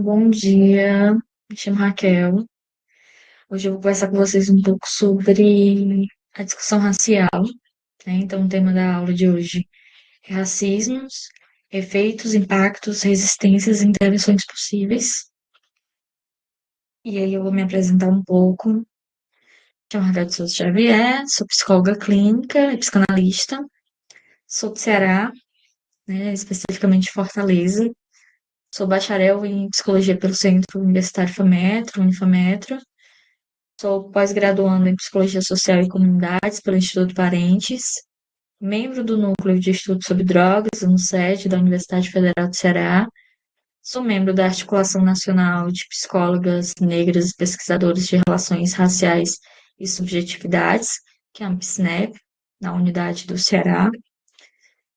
bom dia. Me chamo Raquel. Hoje eu vou conversar com vocês um pouco sobre a discussão racial, né? Então, o tema da aula de hoje é racismos, efeitos, impactos, resistências e intervenções possíveis. E aí eu vou me apresentar um pouco. Me chamo Raquel de Souza Xavier, sou psicóloga clínica e psicanalista. Sou do Ceará, né? Especificamente de Fortaleza. Sou bacharel em psicologia pelo Centro Universitário FAMETRO, Unifametro. Sou pós-graduanda em Psicologia Social e Comunidades pelo Instituto Parentes, membro do Núcleo de Estudos sobre Drogas, no SED, da Universidade Federal do Ceará. Sou membro da Articulação Nacional de Psicólogas Negras e Pesquisadores de Relações Raciais e Subjetividades, que é a AMPSNEP, na unidade do Ceará.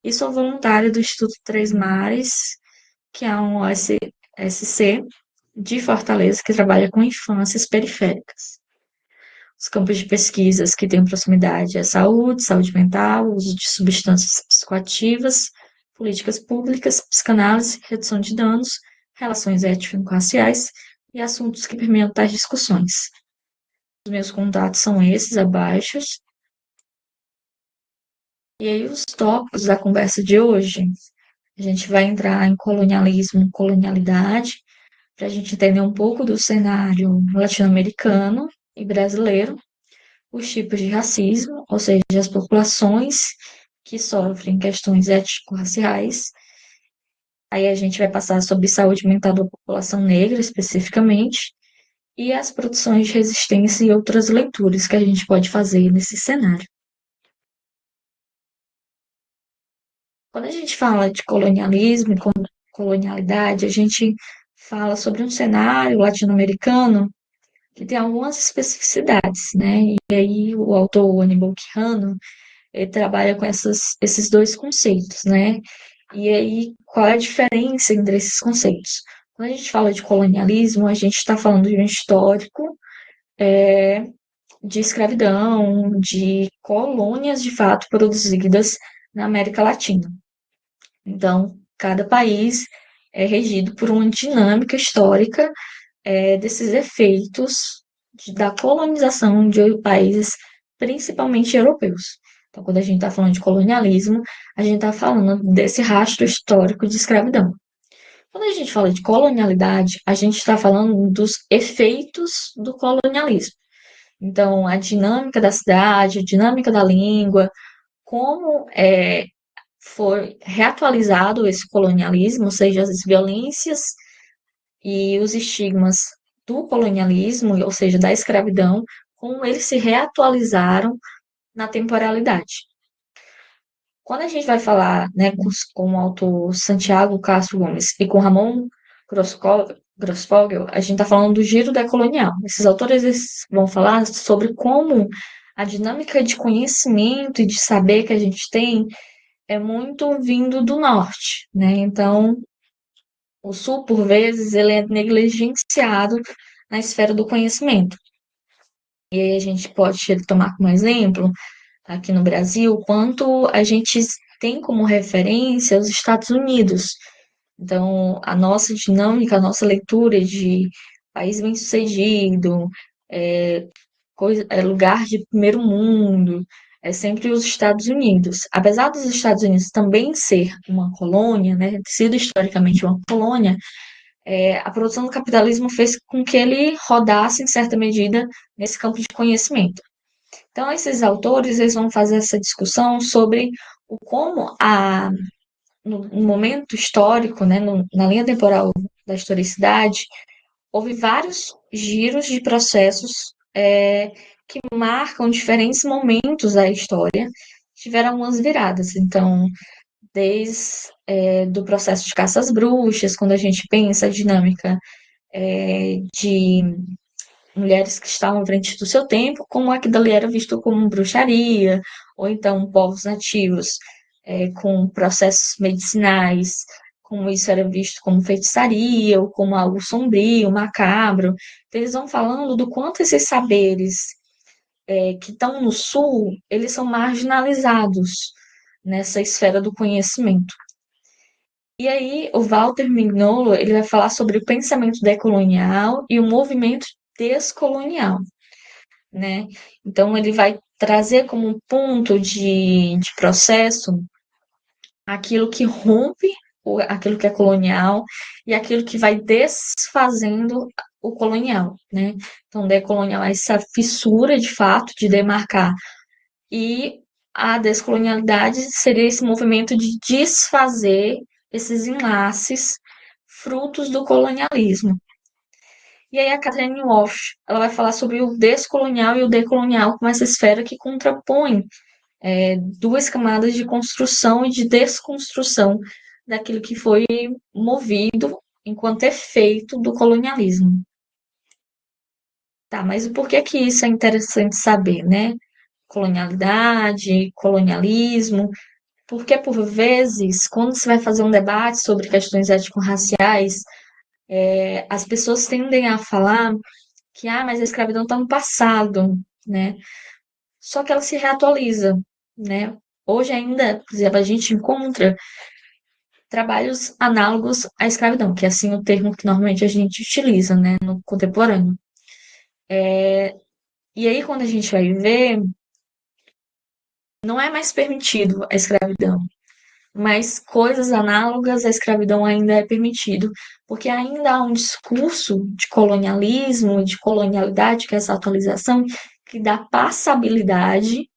E sou voluntária do Instituto Três Mares, que é um OSC de Fortaleza, que trabalha com infâncias periféricas. Os campos de pesquisas que têm proximidade é saúde, saúde mental, uso de substâncias psicoativas, políticas públicas, psicanálise, redução de danos, relações étnico-raciais e assuntos que permeiam tais discussões. Os meus contatos são esses abaixo. E aí, os tópicos da conversa de hoje, a gente vai entrar em colonialismo, colonialidade, para a gente entender um pouco do cenário latino-americano e brasileiro, os tipos de racismo, ou seja, as populações que sofrem questões étnico-raciais. Aí a gente vai passar sobre saúde mental da população negra, especificamente, e as produções de resistência e outras leituras que a gente pode fazer nesse cenário. Quando a gente fala de colonialismo e colonialidade, a gente fala sobre um cenário latino-americano que tem algumas especificidades, né? E aí o autor Aníbal Quijano, ele trabalha com esses dois conceitos, né? E aí, qual é a diferença entre esses conceitos? Quando a gente fala de colonialismo, a gente está falando de um histórico de escravidão, de colônias de fato produzidas na América Latina. Então, cada país é regido por uma dinâmica histórica desses efeitos da colonização de países, principalmente europeus. Então, quando a gente está falando de colonialismo, a gente está falando desse rastro histórico de escravidão. Quando a gente fala de colonialidade, a gente está falando dos efeitos do colonialismo. Então, a dinâmica da cidade, a dinâmica da língua, como foi reatualizado esse colonialismo, ou seja, as violências e os estigmas do colonialismo, ou seja, da escravidão, como eles se reatualizaram na temporalidade. Quando a gente vai falar, né, com o autor Santiago Castro Gomes e com Ramon Grossfogel, a gente está falando do giro decolonial. Esses autores eles vão falar sobre como a dinâmica de conhecimento e de saber que a gente tem é muito vindo do norte, né? Então, o sul, por vezes, ele é negligenciado na esfera do conhecimento. E aí a gente pode tomar como exemplo, aqui no Brasil, quanto a gente tem como referência os Estados Unidos. Então, a nossa dinâmica, a nossa leitura de país bem-sucedido, lugar de primeiro mundo, é sempre os Estados Unidos. Apesar dos Estados Unidos também ser uma colônia, né, ter sido historicamente uma colônia, a produção do capitalismo fez com que ele rodasse, em certa medida, nesse campo de conhecimento. Então, esses autores eles vão fazer essa discussão sobre o como no momento histórico, né, na linha temporal da historicidade, houve vários giros de processos que marcam diferentes momentos da história, tiveram algumas viradas. Então, desde do processo de caça às bruxas, quando a gente pensa a dinâmica de mulheres que estavam à frente do seu tempo, como aquilo dali era visto como bruxaria, ou então povos nativos com processos medicinais, como isso era visto como feitiçaria, ou como algo sombrio, macabro. Então, eles vão falando do quanto esses saberes que estão no sul, eles são marginalizados nessa esfera do conhecimento. E aí, o Walter Mignolo, ele vai falar sobre o pensamento decolonial e o movimento descolonial, né? Então, ele vai trazer como um ponto de processo aquilo que rompe aquilo que é colonial e aquilo que vai desfazendo o colonial, né? Então, decolonial é essa fissura, de fato, de demarcar. E a descolonialidade seria esse movimento de desfazer esses enlaces frutos do colonialismo. E aí a Catherine Walsh, ela vai falar sobre o descolonial e o decolonial como essa esfera que contrapõe duas camadas de construção e de desconstrução daquilo que foi movido enquanto efeito do colonialismo. Tá, mas o porquê que isso é interessante saber, né? Colonialidade, colonialismo, porque por vezes, quando se vai fazer um debate sobre questões étnico-raciais, as pessoas tendem a falar que, mas a escravidão está no passado, né? Só que ela se reatualiza, né? Hoje ainda, por exemplo, a gente encontra trabalhos análogos à escravidão, que é assim o termo que normalmente a gente utiliza, né, no contemporâneo. E aí, quando a gente vai ver, não é mais permitido a escravidão, mas coisas análogas à escravidão ainda é permitido, porque ainda há um discurso de colonialismo, de colonialidade, que é essa atualização, que dá passabilidade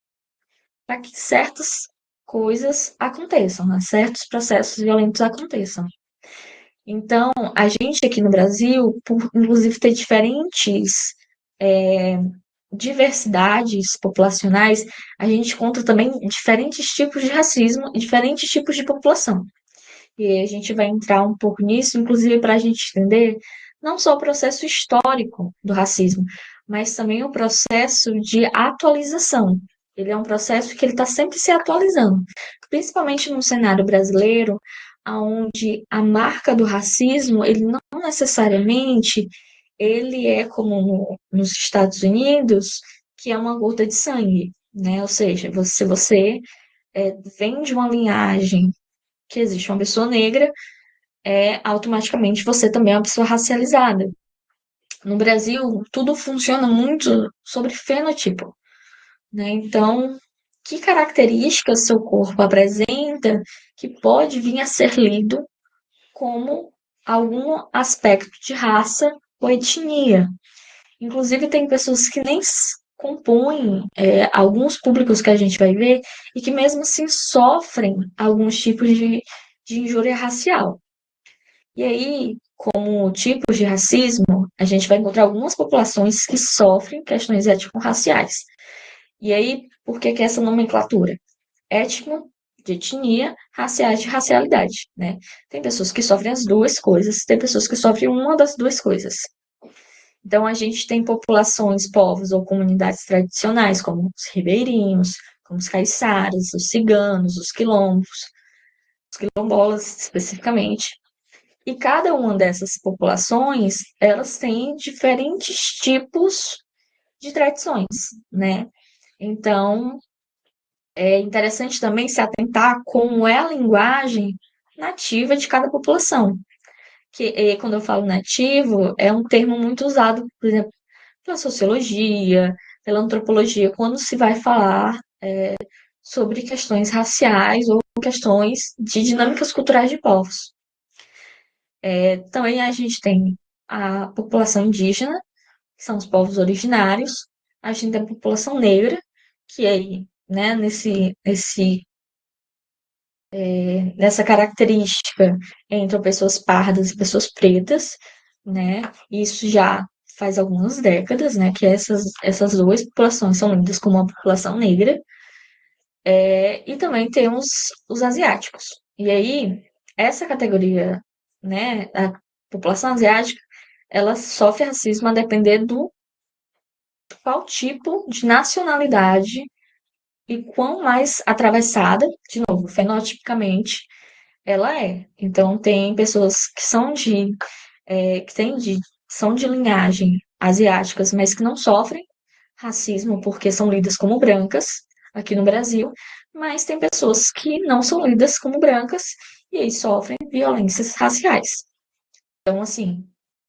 para que certas coisas aconteçam, né? Certos processos violentos aconteçam. Então, a gente aqui no Brasil, por inclusive ter diferentes diversidades populacionais, a gente encontra também diferentes tipos de racismo e diferentes tipos de população. E a gente vai entrar um pouco nisso, inclusive para a gente entender não só o processo histórico do racismo, mas também o processo de atualização. Ele é um processo que ele está sempre se atualizando, principalmente no cenário brasileiro, onde a marca do racismo, ele não necessariamente ele é como nos Estados Unidos, que é uma gota de sangue, né? Ou seja, se você vem de uma linhagem que existe uma pessoa negra, automaticamente você também é uma pessoa racializada. No Brasil, tudo funciona muito sobre fenotipo, né? Então, que características seu corpo apresenta que pode vir a ser lido como algum aspecto de raça ou etnia? Inclusive, tem pessoas que nem compõem alguns públicos que a gente vai ver e que mesmo assim sofrem alguns tipos de injúria racial. E aí, como tipos de racismo, a gente vai encontrar algumas populações que sofrem questões étnico-raciais. E aí, por que essa nomenclatura? Étnico, de etnia, raciais, de racialidade, né? Tem pessoas que sofrem as duas coisas, tem pessoas que sofrem uma das duas coisas. Então, a gente tem populações, povos ou comunidades tradicionais, como os ribeirinhos, como os caiçaras, os ciganos, os quilombos, os quilombolas especificamente. E cada uma dessas populações, elas têm diferentes tipos de tradições, né? Então, é interessante também se atentar como é a linguagem nativa de cada população. Quando eu falo nativo, é um termo muito usado, por exemplo, pela sociologia, pela antropologia, quando se vai falar sobre questões raciais ou questões de dinâmicas culturais de povos. Também a gente tem a população indígena, que são os povos originários, a gente tem a população negra, que aí, né, nessa característica entre pessoas pardas e pessoas pretas, né, isso já faz algumas décadas, né, que essas duas populações são lidas como uma população negra, e também temos os asiáticos. E aí, essa categoria, né, a população asiática, ela sofre racismo a depender do qual tipo de nacionalidade e quão mais atravessada, de novo, fenotipicamente, ela é. Então, tem pessoas que são que são de linhagem asiáticas, mas que não sofrem racismo porque são lidas como brancas aqui no Brasil, mas tem pessoas que não são lidas como brancas e aí sofrem violências raciais. Então, assim,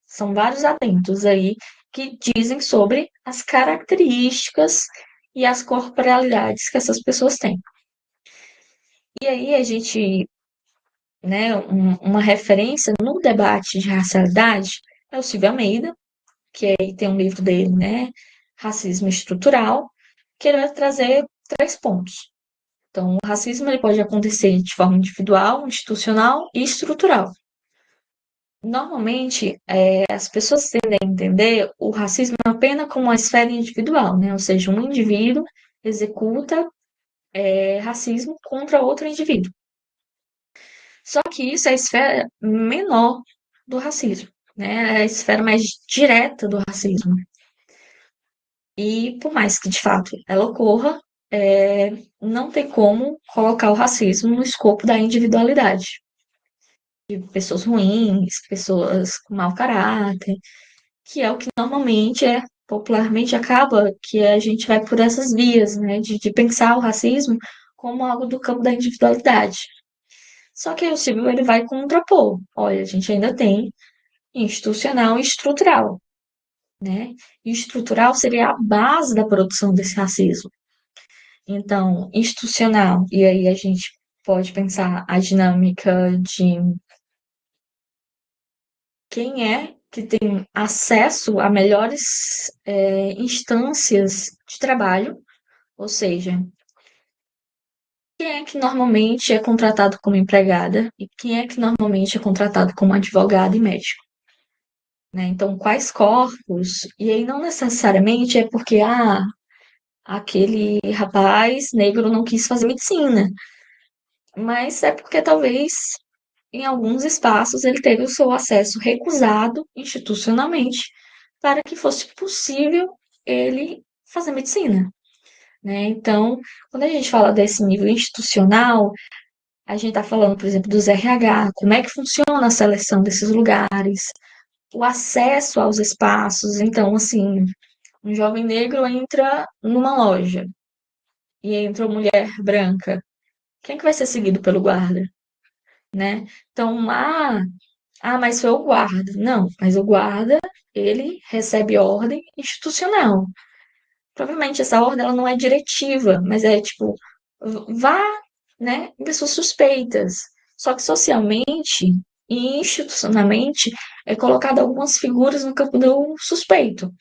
são vários atentos aí que dizem sobre as características e as corporalidades que essas pessoas têm. E aí a gente, né, uma referência no debate de racialidade é o Silvio Almeida, que aí tem um livro dele, né, Racismo Estrutural, que ele vai trazer 3 pontos. Então, o racismo ele pode acontecer de forma individual, institucional e estrutural. Normalmente, as pessoas tendem a entender o racismo apenas como uma esfera individual, né? Ou seja, um indivíduo executa racismo contra outro indivíduo. Só que isso é a esfera menor do racismo, né? É a esfera mais direta do racismo. E por mais que de fato ela ocorra, não tem como colocar o racismo no escopo da individualidade. De pessoas ruins, pessoas com mau caráter, que é o que normalmente popularmente acaba que a gente vai por essas vias, né, de pensar o racismo como algo do campo da individualidade. Só que aí o Silvio ele vai contrapor. Olha, a gente ainda tem institucional e estrutural, né? E estrutural seria a base da produção desse racismo. Então, institucional, e aí a gente pode pensar a dinâmica de quem é que tem acesso a melhores instâncias de trabalho, ou seja, quem é que normalmente é contratado como empregada e quem é que normalmente é contratado como advogado e médico, né? Então, quais corpos? E aí não necessariamente é porque aquele rapaz negro não quis fazer medicina, mas é porque talvez em alguns espaços ele teve o seu acesso recusado institucionalmente para que fosse possível ele fazer medicina, né? Então, quando a gente fala desse nível institucional, a gente está falando, por exemplo, dos RH, como é que funciona a seleção desses lugares, o acesso aos espaços. Então, assim, um jovem negro entra numa loja e entra uma mulher branca. Quem é que vai ser seguido pelo guarda, né? Então, mas foi o guarda. Não, mas o guarda, ele recebe ordem institucional. Provavelmente essa ordem ela não é diretiva, mas é tipo, vá, né, em pessoas suspeitas. Só que socialmente e institucionalmente é colocado algumas figuras no campo do suspeito.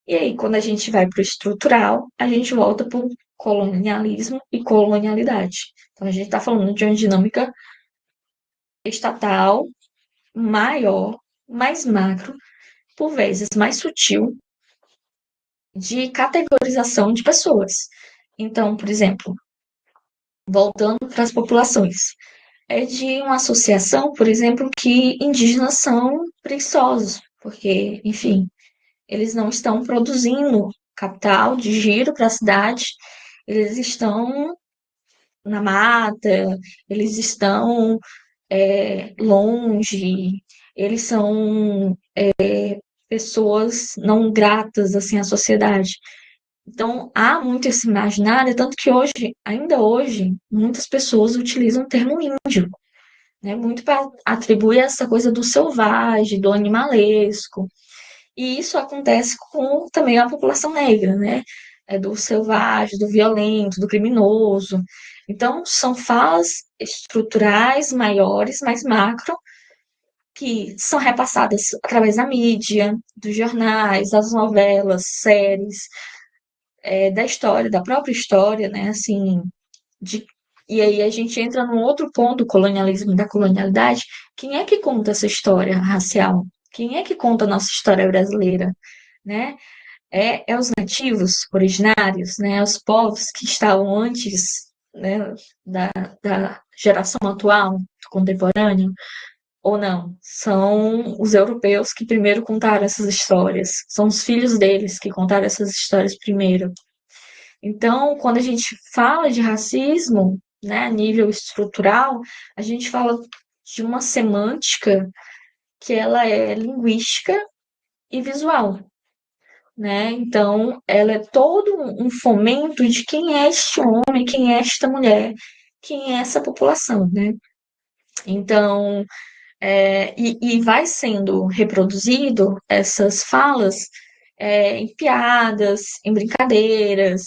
E aí, quando a gente vai para o estrutural, a gente volta para o colonialismo e colonialidade. Então, a gente está falando de uma dinâmica estatal maior, mais macro, por vezes mais sutil, de categorização de pessoas. Então, por exemplo, voltando para as populações, é de uma associação, por exemplo, que indígenas são preguiçosos, porque, enfim, eles não estão produzindo capital de giro para a cidade, eles estão na mata, eles estão longe, eles são pessoas não gratas assim à sociedade. Então, há muito esse imaginário, tanto que hoje, ainda hoje, muitas pessoas utilizam o termo índio, né? Muito para atribuir essa coisa do selvagem, do animalesco. E isso acontece com também a população negra, né? Do selvagem, do violento, do criminoso. Então, são falas estruturais maiores, mais macro, que são repassadas através da mídia, dos jornais, das novelas, séries, da história, da própria história, né? Assim, de, e aí a gente entra num outro ponto do colonialismo e da colonialidade. Quem é que conta essa história racial? Quem é que conta a nossa história brasileira, né? É os nativos originários, né? Os povos que estavam antes, né, da, da geração atual, contemporânea, ou não? São os europeus que primeiro contaram essas histórias. São os filhos deles que contaram essas histórias primeiro. Então, quando a gente fala de racismo, né, a nível estrutural, a gente fala de uma semântica que ela é linguística e visual, né? Então, ela é todo um fomento de quem é este homem, quem é esta mulher, quem é essa população, né? Então, e vai sendo reproduzido essas falas em piadas, em brincadeiras,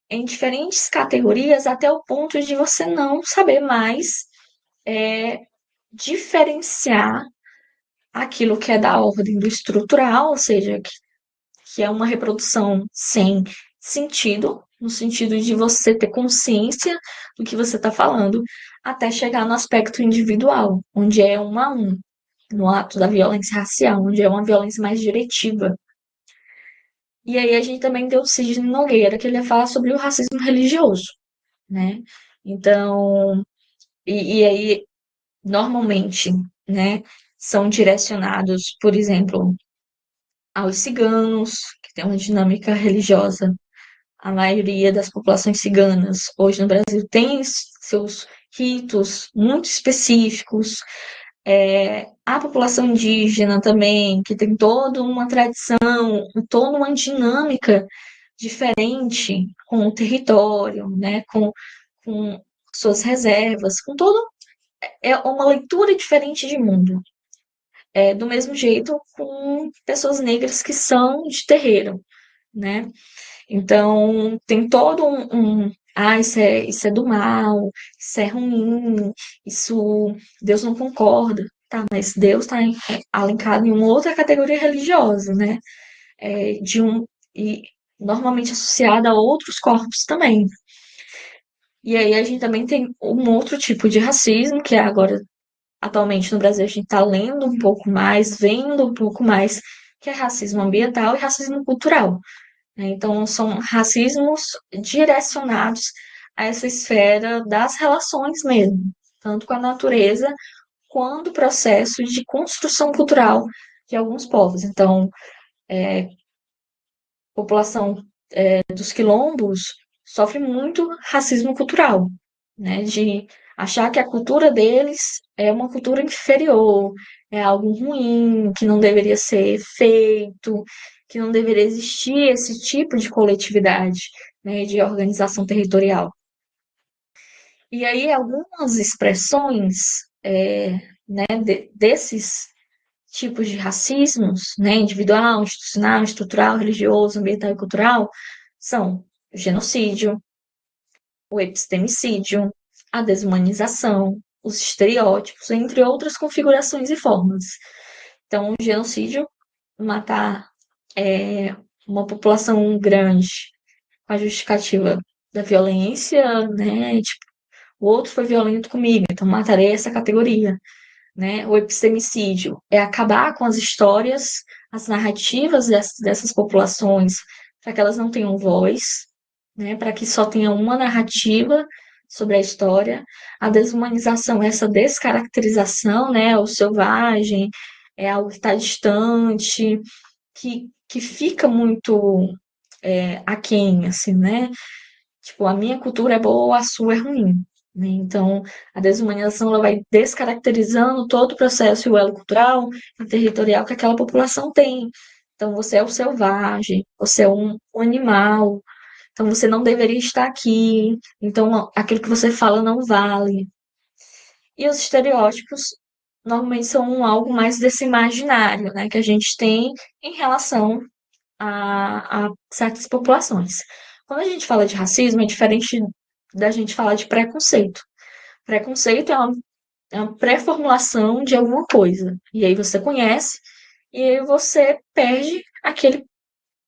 em diferentes categorias, até o ponto de você não saber mais diferenciar aquilo que é da ordem do estrutural, ou seja, que é uma reprodução sem sentido, no sentido de você ter consciência do que você está falando, até chegar no aspecto individual, onde é um a um, no ato da violência racial, onde é uma violência mais diretiva. E aí a gente também tem o Sidney Nogueira, que ele ia falar sobre o racismo religioso, né? Então, e aí, normalmente, né, são direcionados, por exemplo, aos ciganos, que tem uma dinâmica religiosa. A maioria das populações ciganas hoje no Brasil tem seus ritos muito específicos. A população indígena também, que tem toda uma tradição, toda uma dinâmica diferente com o território, né, com suas reservas, com todo é uma leitura diferente de mundo. Do mesmo jeito com pessoas negras que são de terreiro, né? Então, tem todo isso é do mal, isso é ruim, isso Deus não concorda. Tá, mas Deus está alencado em uma outra categoria religiosa, né? De e normalmente associada a outros corpos também. E aí a gente também tem um outro tipo de racismo, que é agora, atualmente no Brasil, a gente está lendo um pouco mais, vendo um pouco mais, que é racismo ambiental e racismo cultural, né? Então, são racismos direcionados a essa esfera das relações mesmo, tanto com a natureza quanto o processo de construção cultural de alguns povos. Então, a população dos quilombos sofre muito racismo cultural, né? De achar que a cultura deles é uma cultura inferior, é algo ruim, que não deveria ser feito, que não deveria existir esse tipo de coletividade, né, de organização territorial. E aí algumas expressões né, desses tipos de racismos, né, individual, institucional, estrutural, religioso, ambiental e cultural, são o genocídio, o epistemicídio, a desumanização, os estereótipos, entre outras configurações e formas. Então, o genocídio, matar uma população grande com a justificativa da violência, né? Tipo, o outro foi violento comigo, então matarei essa categoria, né? O epistemicídio é acabar com as histórias, as narrativas dessas populações, para que elas não tenham voz, né? Para que só tenha uma narrativa sobre a história. A desumanização, essa descaracterização, né? O selvagem, é algo que está distante, que fica muito aquém, assim, né? Tipo, a minha cultura é boa, a sua é ruim, né? Então, a desumanização ela vai descaracterizando todo o processo e o elo cultural e territorial que aquela população tem. Então, você é o selvagem, você é um animal, então você não deveria estar aqui, então aquilo que você fala não vale. E os estereótipos normalmente são algo mais desse imaginário, né, que a gente tem em relação a certas populações. Quando a gente fala de racismo, é diferente da gente falar de preconceito. Preconceito é uma pré-formulação de alguma coisa. E aí você conhece, e aí você perde aquele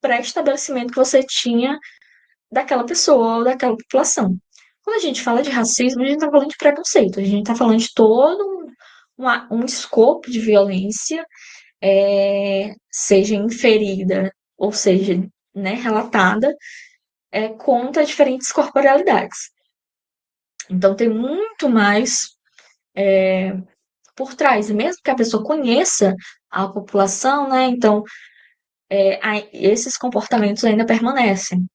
pré-estabelecimento que você tinha daquela pessoa ou daquela população. Quando a gente fala de racismo, a gente está falando de preconceito. A gente está falando de todo um escopo de violência, seja inferida ou seja, né, relatada, contra diferentes corporalidades. Então, tem muito mais por trás. E mesmo que a pessoa conheça a população, né, então, esses comportamentos ainda permanecem.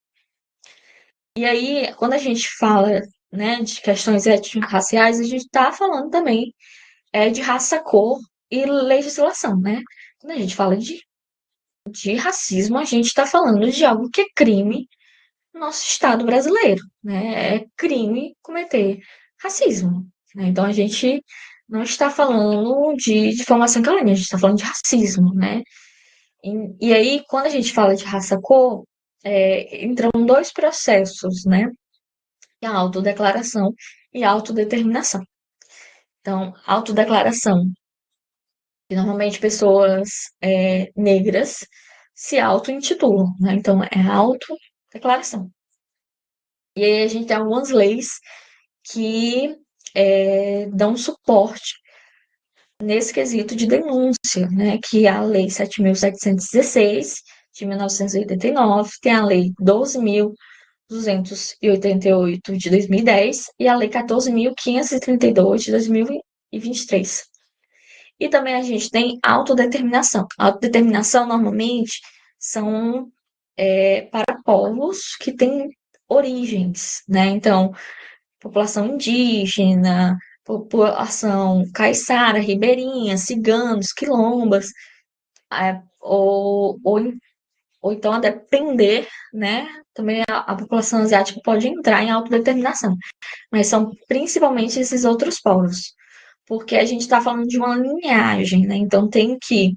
E aí, quando a gente fala, né, de questões étnico-raciais, a gente está falando também de raça, cor e legislação, né? Quando a gente fala de racismo, a gente está falando de algo que é crime no nosso Estado brasileiro, né? É crime cometer racismo, né? Então, a gente não está falando de difamação e calúnia, a gente está falando de racismo, né? E aí, quando a gente fala de raça-cor, entram dois processos, né? Que é a autodeclaração e a autodeterminação. Então, autodeclaração, que normalmente pessoas negras se auto-intitulam, né? Então, é a autodeclaração. E aí a gente tem algumas leis que dão suporte nesse quesito de denúncia, né? Que é a Lei 7.716 de 1989, tem a Lei 12.288 de 2010 e a Lei 14.532 de 2023. E também a gente tem autodeterminação. Autodeterminação, normalmente, são para povos que têm origens, né? Então, população indígena, população caiçara, ribeirinha, ciganos, quilombas, ou então, a depender, né? Também a população asiática pode entrar em autodeterminação, mas são principalmente esses outros povos, porque a gente está falando de uma linhagem, né? Então tem que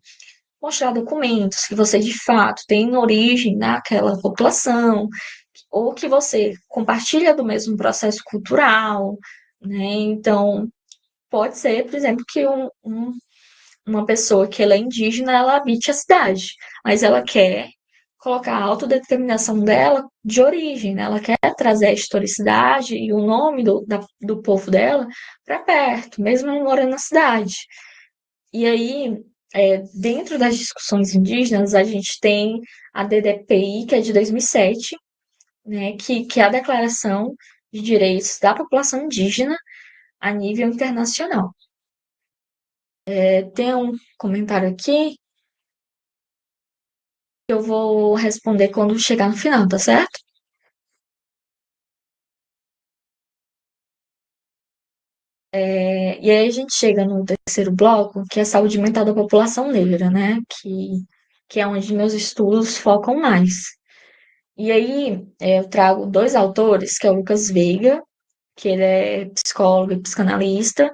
mostrar documentos que você de fato tem origem naquela população, ou que você compartilha do mesmo processo cultural, né? Então, pode ser, por exemplo, que uma pessoa que ela é indígena, ela habite a cidade, mas ela quer colocar a autodeterminação dela de origem, né? Ela quer trazer a historicidade e o nome do povo dela para perto, mesmo não morando na cidade. E aí, dentro das discussões indígenas, a gente tem a DDPI, que é de 2007, né, que é a Declaração de Direitos da População Indígena a nível internacional. Tem um comentário aqui que eu vou responder quando chegar no final, tá certo? E aí a gente chega no terceiro bloco, que é a saúde mental da população negra, né? Que é onde meus estudos focam mais. E aí eu trago dois autores, que é o Lucas Veiga, que ele é psicólogo e psicanalista,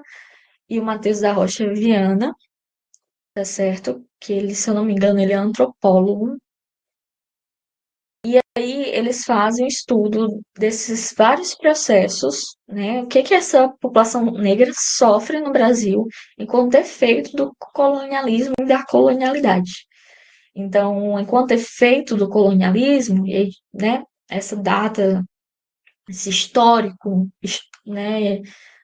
e o Matheus da Rocha Viana, tá certo? Que ele, se eu não me engano, ele é antropólogo. Aí eles fazem um estudo desses vários processos, né? O que que essa população negra sofre no Brasil enquanto efeito do colonialismo e da colonialidade. Então, enquanto efeito do colonialismo, né? Essa data, esse histórico, né?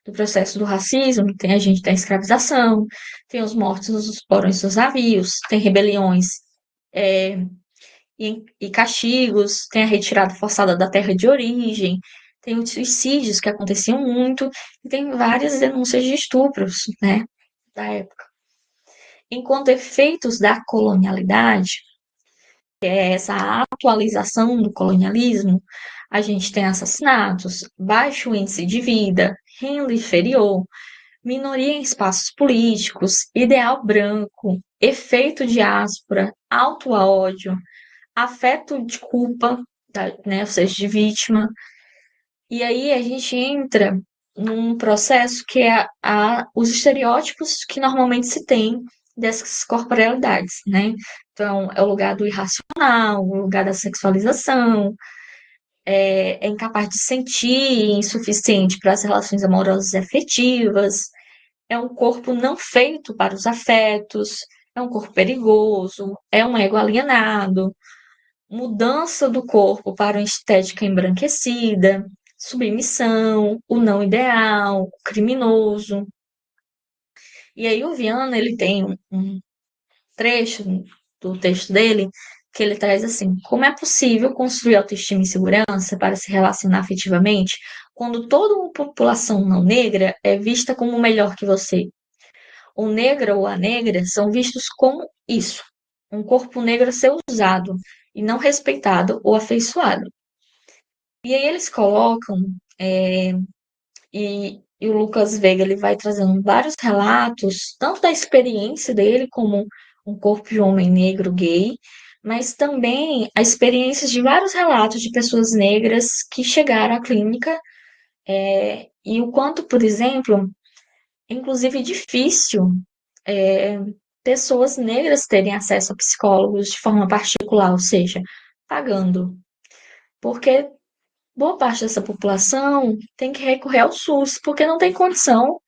Do processo do racismo, a gente tem a escravização, tem os mortos nos porões dos navios, tem rebeliões e castigos, tem a retirada forçada da terra de origem, tem os suicídios que aconteciam muito, e tem várias denúncias de estupros, né, da época. Enquanto efeitos da colonialidade, que é essa atualização do colonialismo, a gente tem assassinatos, baixo índice de vida, renda inferior, minoria em espaços políticos, ideal branco, efeito diáspora, auto-ódio, afeto de culpa, né, ou seja, de vítima. E aí a gente entra num processo que é os estereótipos que normalmente se tem dessas corporealidades, né? Então, é o lugar do irracional, o lugar da sexualização, é incapaz de sentir, insuficiente para as relações amorosas e afetivas, é um corpo não feito para os afetos, é um corpo perigoso, é um ego alienado, mudança do corpo para uma estética embranquecida, submissão, o não ideal, o criminoso. E aí o Viana, ele tem um trecho do texto dele que ele traz assim: como é possível construir autoestima e segurança para se relacionar afetivamente quando toda uma população não negra é vista como melhor que você? O negro ou a negra são vistos como isso, um corpo negro a ser usado e não respeitado ou afeiçoado. E aí eles colocam, e o Lucas Veiga ele vai trazendo vários relatos, tanto da experiência dele como um corpo de homem negro gay, mas também a experiência de vários relatos de pessoas negras que chegaram à clínica, e o quanto, por exemplo, É inclusive difícil é, pessoas negras terem acesso a psicólogos de forma particular, ou seja, pagando. Porque boa parte dessa população tem que recorrer ao SUS, porque não tem condição,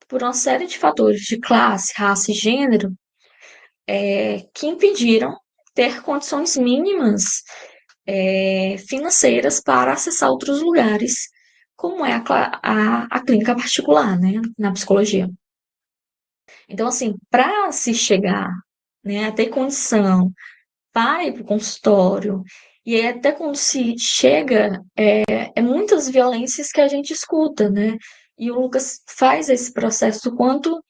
por uma série de fatores de classe, raça e gênero, que impediram ter condições mínimas financeiras para acessar outros lugares, como é a clínica particular, né, na psicologia. Então, assim, para se chegar, né, a ter condição para ir para o consultório, e aí até quando se chega, é muitas violências que a gente escuta, né? E o Lucas faz esse processo do quanto.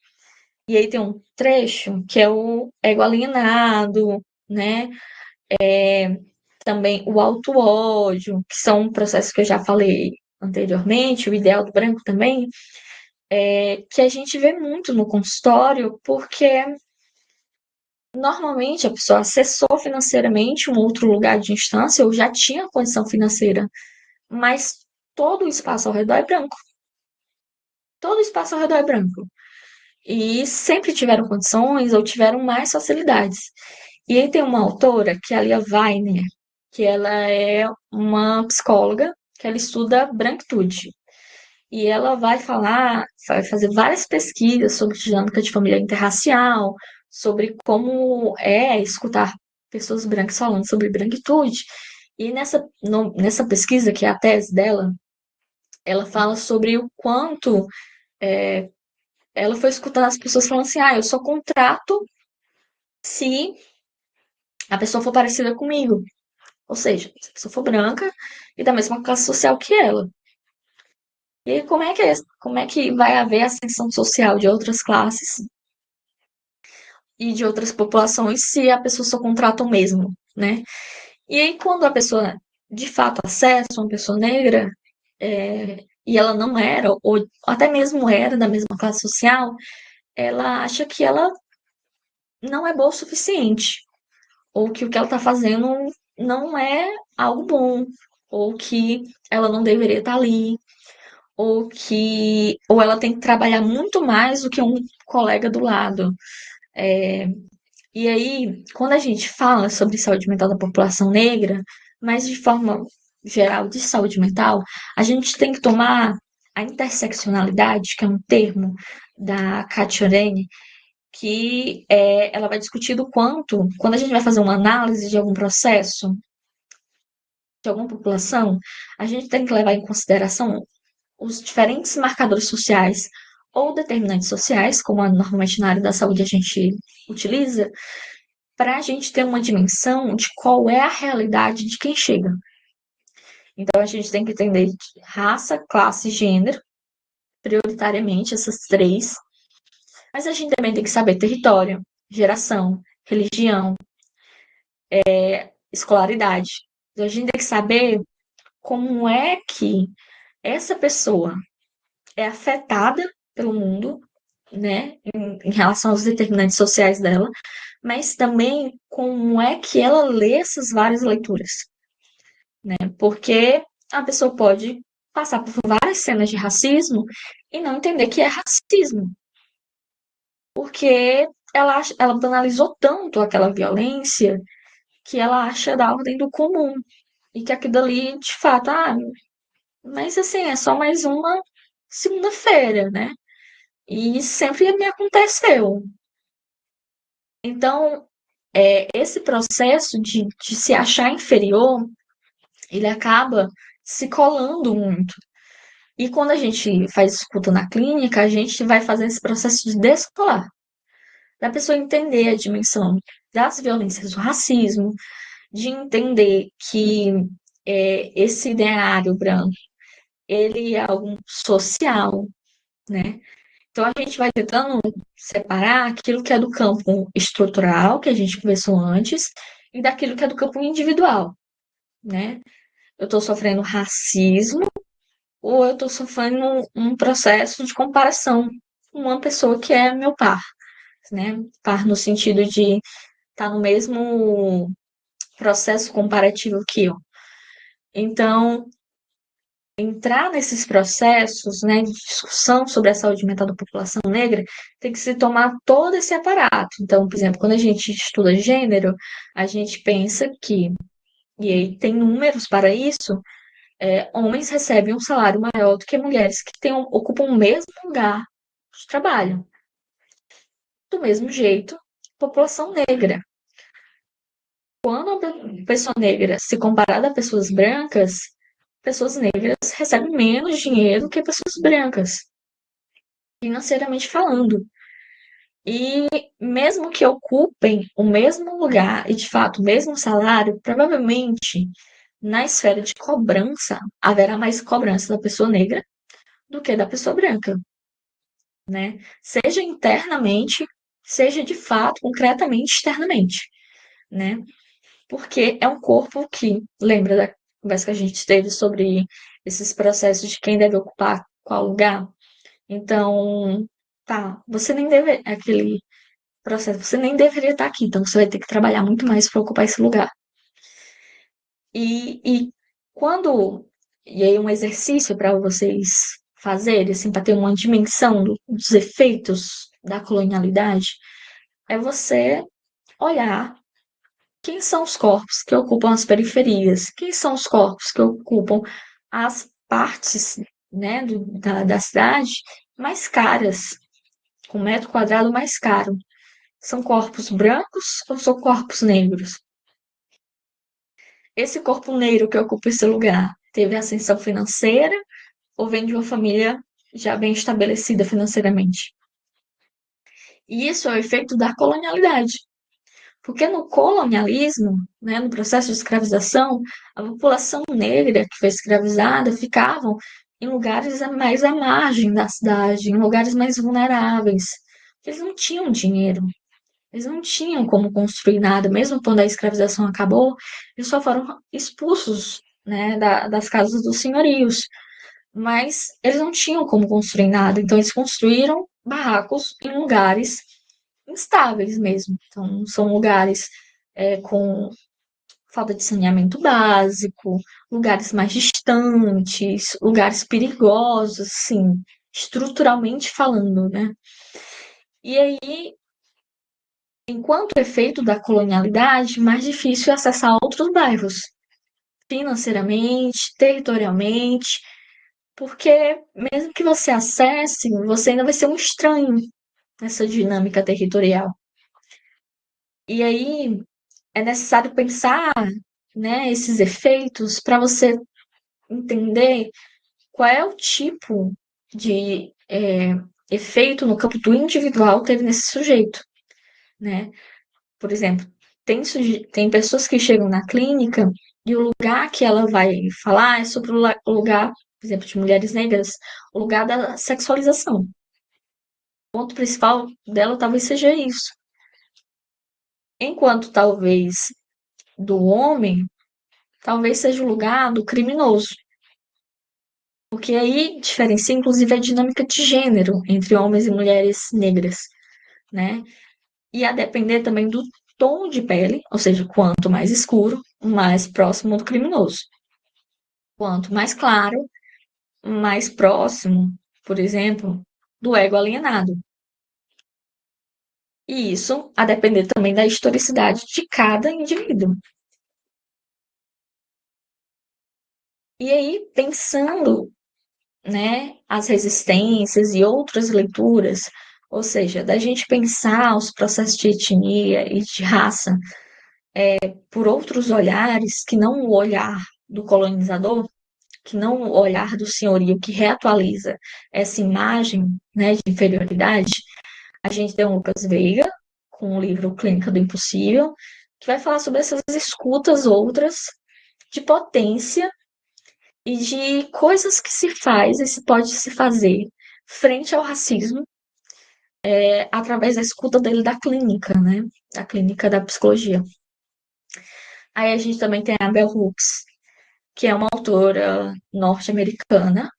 E aí tem um trecho que é o ego alienado, né? Também o auto-ódio, que são processos que eu já falei anteriormente, o ideal do branco também, que a gente vê muito no consultório, porque normalmente a pessoa acessou financeiramente um outro lugar de instância ou já tinha condição financeira, mas todo o espaço ao redor é branco. Todo o espaço ao redor é branco. E sempre tiveram condições ou tiveram mais facilidades. E aí tem uma autora, que é a Lia Weiner, que ela é uma psicóloga, que ela estuda branquitude. E ela vai falar, vai fazer várias pesquisas sobre dinâmica de família interracial, sobre como é escutar pessoas brancas falando sobre branquitude. E nessa pesquisa, que é a tese dela, ela fala sobre o quanto ela foi escutando as pessoas falando assim: eu só contrato se a pessoa for parecida comigo. Ou seja, se a pessoa for branca e da mesma classe social que ela. E aí, como é que vai haver ascensão social de outras classes e de outras populações se a pessoa só contrata o mesmo, né? E aí, quando a pessoa de fato acessa uma pessoa negra, e ela não era, ou até mesmo era da mesma classe social, ela acha que ela não é boa o suficiente, ou que o que ela está fazendo não é algo bom, ou que ela não deveria estar ali, ou ela tem que trabalhar muito mais do que um colega do lado. E aí, quando a gente fala sobre saúde mental da população negra, mas de forma geral de saúde mental, a gente tem que tomar a interseccionalidade, que é um termo da Katia Orene, que ela vai discutir do quanto, quando a gente vai fazer uma análise de algum processo, de alguma população, a gente tem que levar em consideração os diferentes marcadores sociais ou determinantes sociais, como normalmente na área da saúde a gente utiliza, para a gente ter uma dimensão de qual é a realidade de quem chega. Então a gente tem que entender raça, classe e gênero, prioritariamente essas três, mas a gente também tem que saber território, geração, religião, escolaridade. Então, a gente tem que saber como é que essa pessoa é afetada pelo mundo, né, em relação aos determinantes sociais dela, mas também como é que ela lê essas várias leituras, né? Porque a pessoa pode passar por várias cenas de racismo e não entender que é racismo, porque ela banalizou tanto aquela violência que ela acha da ordem do comum e que aquilo ali, de fato, mas assim, é só mais uma segunda-feira, né? E sempre me aconteceu. Então, esse processo de se achar inferior, ele acaba se colando muito. E quando a gente faz escuta na clínica, a gente vai fazendo esse processo de descolar, da pessoa entender a dimensão das violências do racismo, de entender que esse ideário branco, ele é algo social, né? Então a gente vai tentando separar aquilo que é do campo estrutural, que a gente conversou antes, e daquilo que é do campo individual, né? Eu estou sofrendo racismo ou eu estou sofrendo um processo de comparação com uma pessoa que é meu par, né? Par no sentido de estar no mesmo processo comparativo que eu. Então, entrar nesses processos, né, de discussão sobre a saúde mental da população negra, tem que se tomar todo esse aparato. Então, por exemplo, quando a gente estuda gênero, a gente pensa que, e aí tem números para isso, homens recebem um salário maior do que mulheres que ocupam o mesmo lugar de trabalho. Do mesmo jeito, população negra. Quando a pessoa negra se comparada a pessoas negras recebem menos dinheiro que pessoas brancas, financeiramente falando. E mesmo que ocupem o mesmo lugar e, de fato, o mesmo salário, provavelmente na esfera de cobrança haverá mais cobrança da pessoa negra do que da pessoa branca, né? Seja internamente, seja de fato, concretamente, externamente, né? Porque é um corpo que, lembra da conversa que a gente teve sobre esses processos de quem deve ocupar qual lugar? Então, tá, você nem deve, aquele processo, você nem deveria estar aqui, então você vai ter que trabalhar muito mais para ocupar esse lugar. E quando, e aí um exercício para vocês fazerem, assim, para ter uma dimensão dos efeitos da colonialidade, é você olhar quem são os corpos que ocupam as periferias, quem são os corpos que ocupam as partes, né, da cidade mais caras, com metro quadrado mais caro. São corpos brancos ou são corpos negros? Esse corpo negro que ocupa esse lugar teve ascensão financeira ou vem de uma família já bem estabelecida financeiramente? E isso é o efeito da colonialidade. Porque no colonialismo, né, no processo de escravização, a população negra que foi escravizada ficavam em lugares mais à margem da cidade, em lugares mais vulneráveis. Eles não tinham dinheiro, eles não tinham como construir nada, mesmo quando a escravização acabou, eles só foram expulsos, né, das casas dos senhorios. Mas eles não tinham como construir nada, então eles construíram barracos em lugares instáveis mesmo. Então, são lugares com falta de saneamento básico, lugares mais distantes, lugares perigosos, assim, estruturalmente falando, né? E aí, enquanto efeito da colonialidade, mais difícil é acessar outros bairros, financeiramente, territorialmente, porque mesmo que você acesse, você ainda vai ser um estranho nessa dinâmica territorial. E aí é necessário pensar, né, esses efeitos para você entender qual é o tipo de efeito no campo do individual teve nesse sujeito, né? Por exemplo, tem pessoas que chegam na clínica e o lugar que ela vai falar é sobre o lugar, por exemplo, de mulheres negras, o lugar da sexualização. O ponto principal dela talvez seja isso. Enquanto talvez do homem, talvez seja o lugar do criminoso. Porque aí diferencia, inclusive, a dinâmica de gênero entre homens e mulheres negras, né? E a depender também do tom de pele, ou seja, quanto mais escuro, mais próximo do criminoso. Quanto mais claro, mais próximo, por exemplo, do ego alienado. E isso a depender também da historicidade de cada indivíduo. E aí, pensando, né, as resistências e outras leituras, ou seja, da gente pensar os processos de etnia e de raça por outros olhares, que não o olhar do colonizador, que não o olhar do senhorio que reatualiza essa imagem, né, de inferioridade, a gente tem o Lucas Veiga, com o livro Clínica do Impossível, que vai falar sobre essas escutas outras de potência e de coisas que se faz e se pode se fazer frente ao racismo através da escuta dele da clínica, né? Da clínica da psicologia. Aí a gente também tem a Bell Hooks, que é uma autora norte-americana,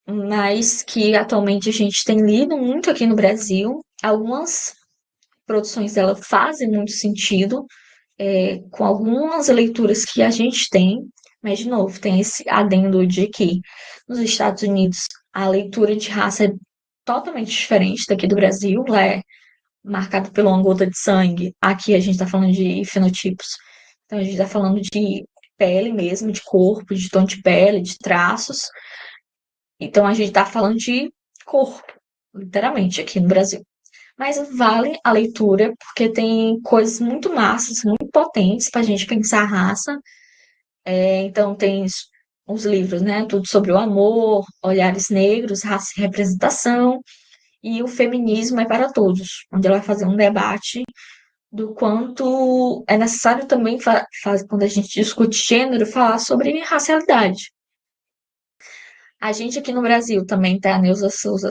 mas que atualmente a gente tem lido muito aqui no Brasil. Algumas produções dela fazem muito sentido, com algumas leituras que a gente tem, Mas, de novo, tem esse adendo de que nos Estados Unidos a leitura de raça é totalmente diferente daqui do Brasil. Lá é marcado por uma gota de sangue. Aqui a gente está falando de fenotipos. Então, a gente está falando de pele mesmo, de corpo, de tom de pele, de traços. Então, a gente está falando de corpo, literalmente, aqui no Brasil. Mas vale a leitura, porque tem coisas muito massas, muito potentes para a gente pensar a raça. Então, tem os livros, né? Tudo sobre o amor, olhares negros, raça e representação. E o feminismo é para todos, onde ela vai fazer um debate do quanto é necessário também, quando a gente discute gênero, falar sobre racialidade. A gente aqui no Brasil também tem a Neuza Souza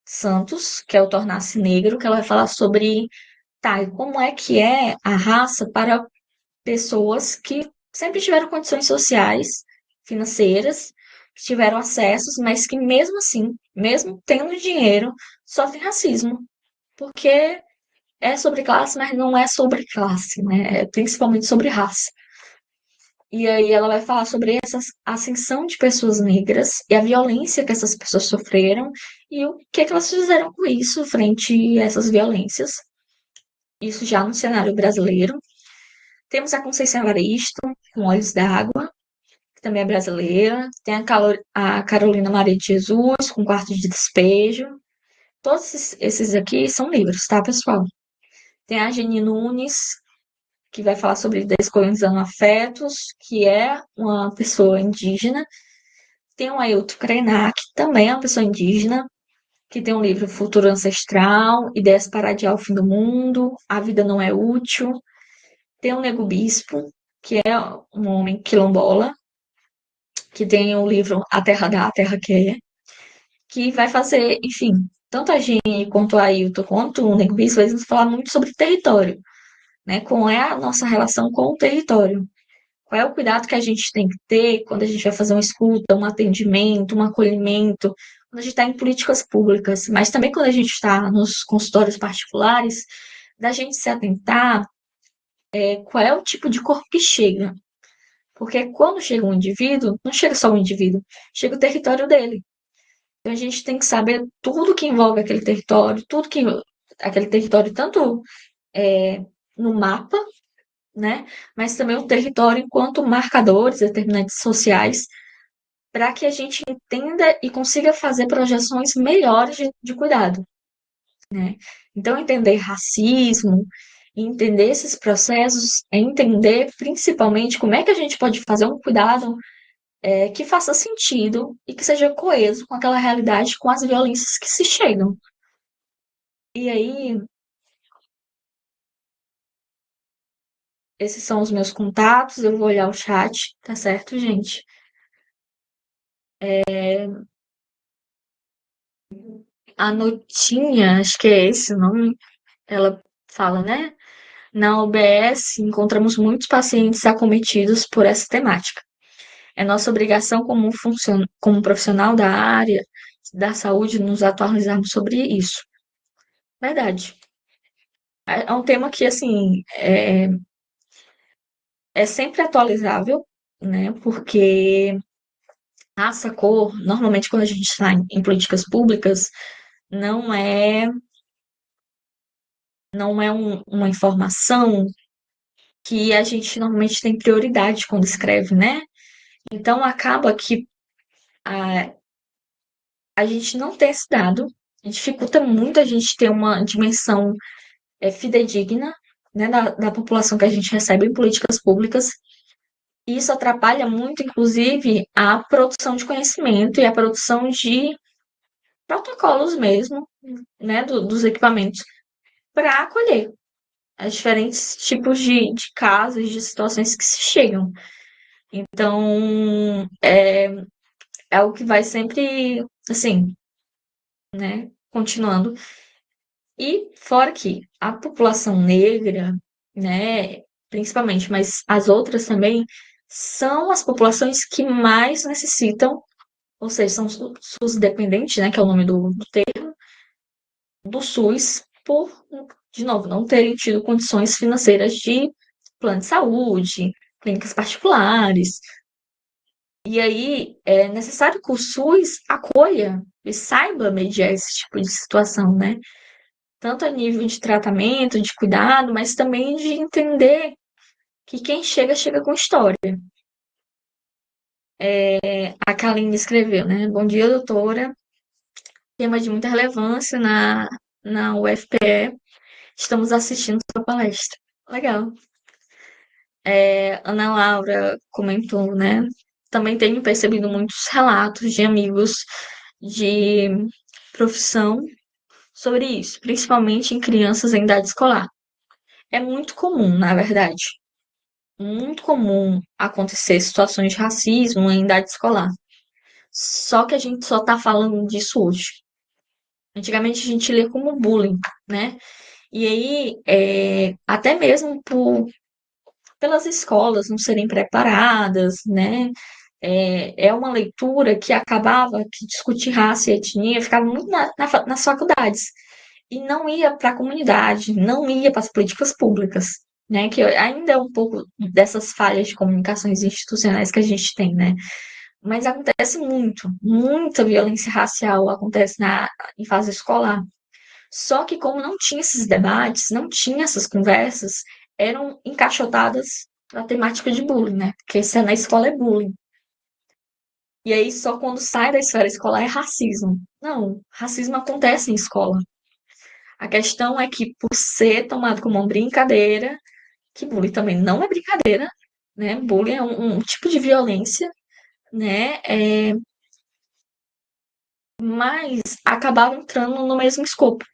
Santos, que é o Tornar-se Negro, que ela vai falar sobre, tá, e como é que é a raça para pessoas que sempre tiveram condições sociais, financeiras, que tiveram acessos, mas que mesmo assim, mesmo tendo dinheiro, sofrem racismo. Porque é sobre classe, mas não é sobre classe, né? É principalmente sobre raça. E aí ela vai falar sobre essa ascensão de pessoas negras e a violência que essas pessoas sofreram e o que é que elas fizeram com isso frente a essas violências. Isso já no cenário brasileiro. Temos a Conceição Evaristo, com Olhos d'Água, que também é brasileira. Tem a Carolina Maria de Jesus, com Quarto de Despejo. Todos esses aqui são livros, tá, pessoal? Tem a Jenny Nunes, que vai falar sobre Descolonizando Afetos, que é uma pessoa indígena. Tem o Ailton Krenak, que também é uma pessoa indígena, que tem um livro Futuro Ancestral, Ideias para Adiar o Fim do Mundo, A Vida Não é Útil. Tem o Nego Bispo, que é um homem quilombola, que tem o livro A Terra Dá, a Terra Quer, que vai fazer, enfim, tanto a Jenny quanto a Ailton, quanto o Nego Bispo, eles vão falar muito sobre território, né? Como é a nossa relação com o território. Qual é o cuidado que a gente tem que ter quando a gente vai fazer uma escuta, um atendimento, um acolhimento, quando a gente está em políticas públicas, mas também quando a gente está nos consultórios particulares, da gente se atentar qual é o tipo de corpo que chega. Porque quando chega um indivíduo, não chega só um indivíduo, chega o território dele. Então a gente tem que saber tudo que envolve aquele território, tudo que aquele território, tanto no mapa, né? Mas também o território enquanto marcadores, determinantes sociais, para que a gente entenda e consiga fazer projeções melhores de cuidado, né? Então, entender racismo, entender esses processos, é entender principalmente como é que a gente pode fazer um cuidado que faça sentido e que seja coeso com aquela realidade, com as violências que se chegam. E aí, esses são os meus contatos, eu vou olhar o chat, tá certo, gente? A Notinha, acho que é esse o nome, ela fala, né? Na UBS, encontramos muitos pacientes acometidos por essa temática. É nossa obrigação como profissional da área da saúde nos atualizarmos sobre isso. Verdade. É um tema que, assim, é sempre atualizável, né? Porque raça, cor, normalmente quando a gente está em políticas públicas, não é, não é uma informação que a gente normalmente tem prioridade quando escreve, né? Então acaba que a, a gente não ter esse dado dificulta muito a gente ter uma dimensão fidedigna, né, da população que a gente recebe em políticas públicas. E isso atrapalha muito, inclusive, a produção de conhecimento e a produção de protocolos mesmo, né, dos equipamentos para acolher os diferentes tipos de casos, de situações que se chegam. Então, é o que vai sempre, assim, né, continuando. E fora que a população negra, né, principalmente, mas as outras também, são as populações que mais necessitam, ou seja, são SUS dependentes, né, que é o nome do termo, do SUS, por, de novo, não terem tido condições financeiras de plano de saúde, clínicas particulares. E aí é necessário que o SUS acolha e saiba mediar esse tipo de situação, né? Tanto a nível de tratamento, de cuidado, mas também de entender que quem chega, chega com história. A Kaline escreveu, né? Bom dia, doutora. Tema de muita relevância na UFPE. Estamos assistindo sua palestra. Legal. Ana Laura comentou, né? Também tenho percebido muitos relatos de amigos de profissão sobre isso, principalmente em crianças em idade escolar. É muito comum, na verdade, muito comum acontecer situações de racismo em idade escolar. Só que a gente só está falando disso hoje. Antigamente a gente lia como bullying, né? E aí, até mesmo pelas escolas não serem preparadas, né? É uma leitura que acabava que discutir raça e etnia ficava muito nas faculdades e não ia para a comunidade, não ia para as políticas públicas, né? Que ainda é um pouco dessas falhas de comunicações institucionais que a gente tem, né? Mas acontece muito, muita violência racial acontece em fase escolar. Só que como não tinha esses debates, não tinha essas conversas, eram encaixotadas na temática de bullying, né? Porque se é na escola é bullying. E aí só quando sai da esfera escolar é racismo. Não, racismo acontece em escola. A questão é que por ser tomado como uma brincadeira, que bullying também não é brincadeira, né? Bullying é um tipo de violência, né? Mas acabava entrando no mesmo escopo.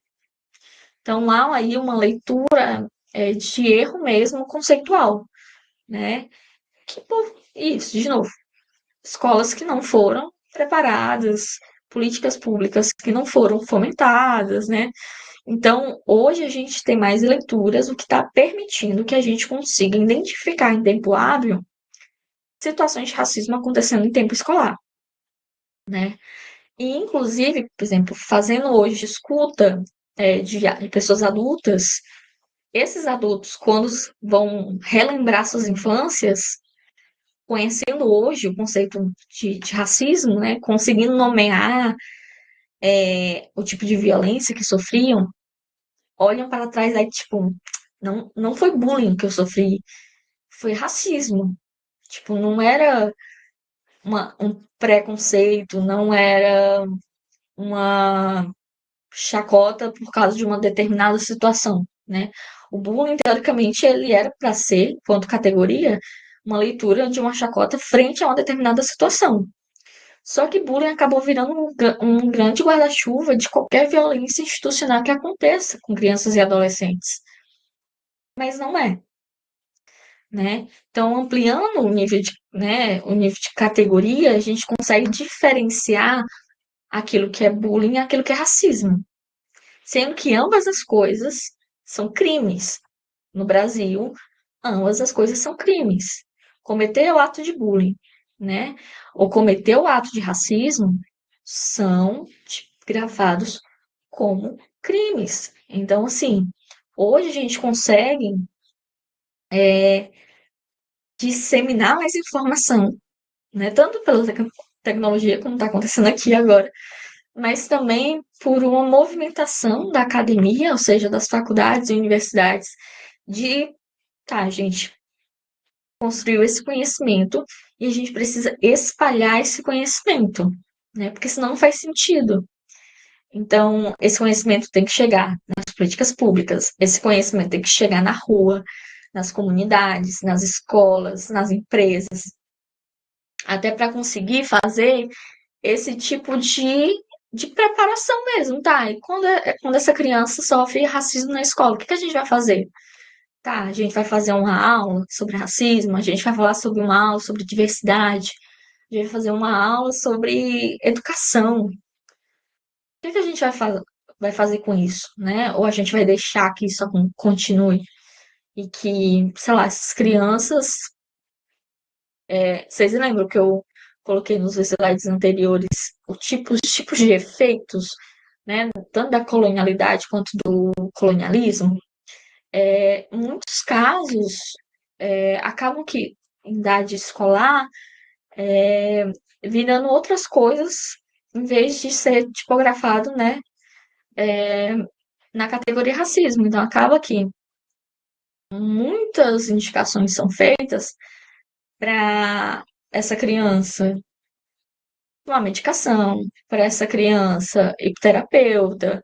Então há aí uma leitura de erro mesmo conceitual, né? Que por isso, de novo, escolas que não foram preparadas, políticas públicas que não foram fomentadas, né? Então, hoje a gente tem mais leituras, o que está permitindo que a gente consiga identificar em tempo hábil situações de racismo acontecendo em tempo escolar, né? E, inclusive, por exemplo, fazendo hoje escuta de pessoas adultas, esses adultos, quando vão relembrar suas infâncias, conhecendo hoje o conceito de racismo, né, conseguindo nomear o tipo de violência que sofriam, olham para trás aí, tipo, não foi bullying que eu sofri, foi racismo. Tipo, não era um preconceito, não era uma chacota por causa de uma determinada situação, né? O bullying, teoricamente, ele era para ser, quanto categoria, uma leitura de uma chacota frente a uma determinada situação. Só que bullying acabou virando um grande guarda-chuva de qualquer violência institucional que aconteça com crianças e adolescentes. Mas não é, né? Então, ampliando o nível o nível de categoria, a gente consegue diferenciar aquilo que é bullying e aquilo que é racismo. Sendo que ambas as coisas são crimes. No Brasil, ambas as coisas são crimes. Cometer o ato de bullying, né? Ou cometer o ato de racismo são gravados como crimes. Então, assim, hoje a gente consegue disseminar mais informação, né? Tanto pela tecnologia, como está acontecendo aqui agora, mas também por uma movimentação da academia, ou seja, das faculdades e universidades, de, tá, gente, construiu esse conhecimento e a gente precisa espalhar esse conhecimento, né? Porque senão não faz sentido. Então, esse conhecimento tem que chegar nas políticas públicas, esse conhecimento tem que chegar na rua, nas comunidades, nas escolas, nas empresas, até para conseguir fazer esse tipo de preparação mesmo, tá? E quando essa criança sofre racismo na escola, o que a gente vai fazer? Tá, a gente vai fazer uma aula sobre racismo, a gente vai falar sobre uma aula sobre diversidade, a gente vai fazer uma aula sobre educação. O que a gente vai fazer com isso, né? Ou a gente vai deixar que isso continue e que, sei lá, essas crianças. Vocês lembram que eu coloquei nos slides anteriores os tipos de efeitos, né? Tanto da colonialidade quanto do colonialismo? Em muitos casos, acabam que em idade escolar virando outras coisas, em vez de ser tipografado, né, na categoria racismo. Então, acaba que muitas indicações são feitas para essa criança uma medicação, para essa criança ir pro terapeuta,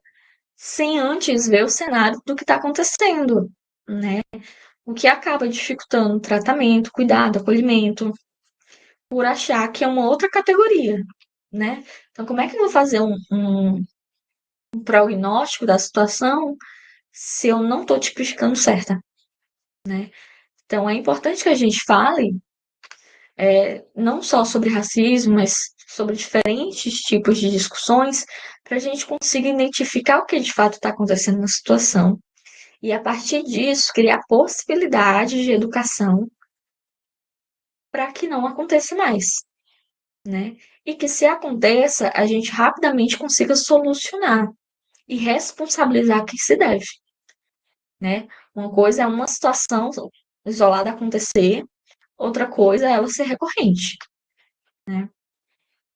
sem antes ver o cenário do que está acontecendo, né? O que acaba dificultando o tratamento, cuidado, acolhimento, por achar que é uma outra categoria, né? Então, como é que eu vou fazer um prognóstico da situação se eu não estou tipificando certa, né? Então, é importante que a gente fale não só sobre racismo, mas sobre diferentes tipos de discussões, para a gente conseguir identificar o que de fato está acontecendo na situação e, a partir disso, criar possibilidades de educação para que não aconteça mais, né? E que, se aconteça, a gente rapidamente consiga solucionar e responsabilizar quem se deve, né? Uma coisa é uma situação isolada acontecer, outra coisa é ela ser recorrente, né?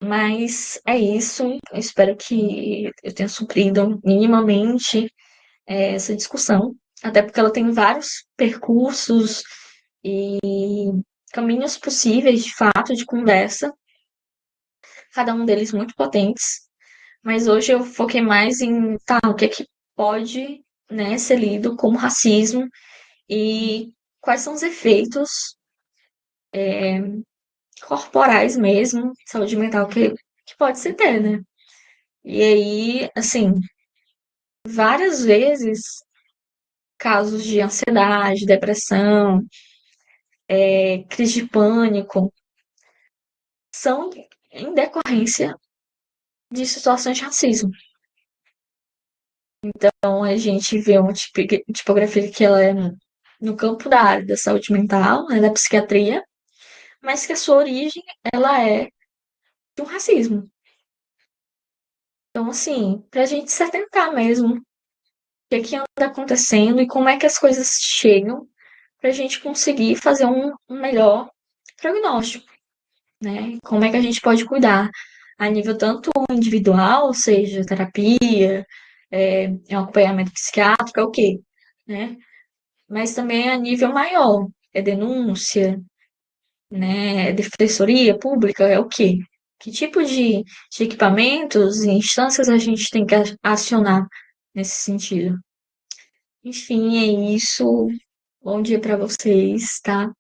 Mas é isso. Eu espero que eu tenha suprido minimamente essa discussão, até porque ela tem vários percursos e caminhos possíveis, de fato, de conversa, cada um deles muito potentes. Mas hoje eu foquei mais em tá, o que é que pode, né, ser lido como racismo e quais são os efeitos corporais mesmo, saúde mental que pode se ter, né? E aí, assim, várias vezes casos de ansiedade, depressão, crise de pânico, são em decorrência de situações de racismo. Então, a gente vê uma tipografia que ela é no campo da área da saúde mental, né, da psiquiatria, mas que a sua origem, ela é de um racismo. Então, assim, para a gente se atentar mesmo, o que é que anda acontecendo e como é que as coisas chegam, para a gente conseguir fazer um melhor prognóstico, né? Como é que a gente pode cuidar a nível tanto individual, ou seja, terapia, um acompanhamento psiquiátrico, é o quê? Né? Mas também a nível maior, é denúncia, né? É defensoria pública, é o quê? Que tipo de equipamentos e instâncias a gente tem que acionar nesse sentido? Enfim, é isso. Bom dia para vocês, tá?